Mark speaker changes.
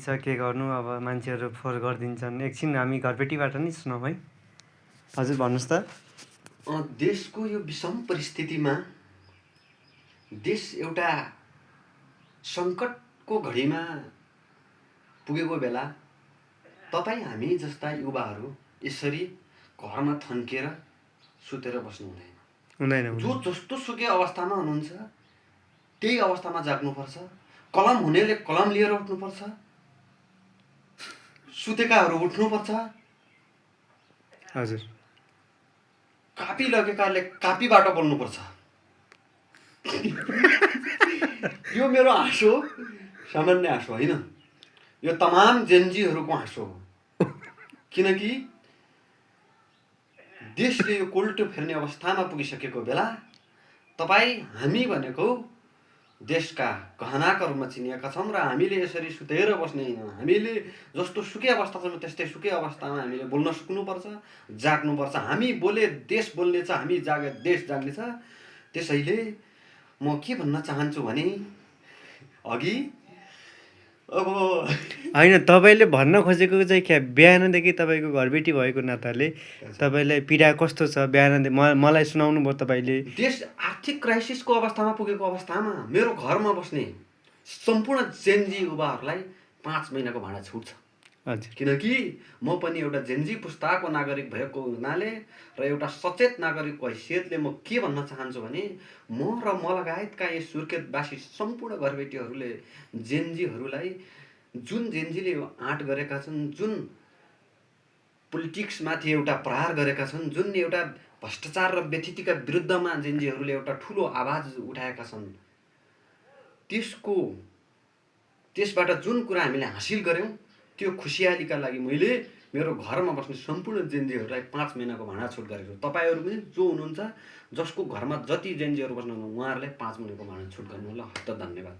Speaker 1: छ के गर्नु अब मान्छेहरू फोहोर गरिदिन्छन्। एकछिन हामी घरपेटीबाट नै सुनौँ है। हजुर भन्नुहोस् त।
Speaker 2: देशको यो विषम परिस्थितिमा देश एउटा सङ्कटको घडीमा पुगेको बेला तपाईँ हामी जस्ता युवाहरू यसरी घरमा थन्किएर सुतेर बस्नु हुँदैन। जो जस्तो सुकै अवस्थामा हुनुहुन्छ त्यही अवस्थामा जाग्नुपर्छ। कलम हुनेले कलम लिएर उठ्नुपर्छ, सुतेकाहरू उठ्नुपर्छ,
Speaker 1: हजुर
Speaker 2: कापी लगेकाले कापीबाट बोल्नुपर्छ। यो मेरो हाँसो सामान्य हाँसो होइन, यो तमाम जेनजीहरूको हाँसो हो। किनकि देशले यो कोल्टो फेर्ने अवस्थामा पुगिसकेको बेला तपाईँ हामी भनेको देशका गहनाका रूपमा चिनिएका छौँ र हामीले यसरी सुतेर बस्ने होइन। हामीले जस्तो सुकै अवस्था छौँ त्यस्तै सुकै अवस्थामा हामीले बोल्न सक्नुपर्छ, जाग्नुपर्छ। हामी बोले देश बोल्नेछ, हामी जागे देश जाग्नेछ। त्यसैले म के भन्न चाहन्छु भने अघि अब
Speaker 1: होइन, तपाईँले भन्न खोजेको चाहिँ क्या, बिहानदेखि तपाईँको घरबेटी भएको नाताले तपाईँलाई पीडा कस्तो छ बिहानदेखि मलाई सुनाउनु भयो तपाईँले।
Speaker 2: देश आर्थिक क्राइसिसको अवस्थामा पुगेको अवस्थामा मेरो घरमा बस्ने सम्पूर्ण जेनजी युवाहरूलाई 5 महिनाको भाडा छुट छ।
Speaker 1: हजुर,
Speaker 2: किनकि म पनि एउटा जेनजी पुस्ताको नागरिक भएको हुनाले र एउटा सचेत नागरिकको हैसियतले म के भन्न चाहन्छु भने म र म लगायतका यस सुर्खेतवासी सम्पूर्ण घरबेटीहरूले जेनजीहरूलाई जुन जेनजीले आँट गरेका छन्, जुन पोलिटिक्समाथि एउटा प्रहार गरेका छन्, जुन एउटा भ्रष्टाचार र व्यथितिका विरुद्धमा जेनजीहरूले एउटा ठुलो आवाज उठाएका छन्, त्यसबाट जुन कुरा हामीले हासिल गऱ्यौँ त्यो खुसियालीका लागि मैले मेरो घरमा बस्ने सम्पूर्ण जेनजीहरूलाई 5 महिनाको भाडा छुट गरेको छु। तपाईँहरू पनि जो हुनुहुन्छ, जसको घरमा जति जेनजीहरू बस्नुहुन्छ उहाँहरूलाई 5 महिनाको भाडा छुट गर्नु होला। हस्त धन्यवाद।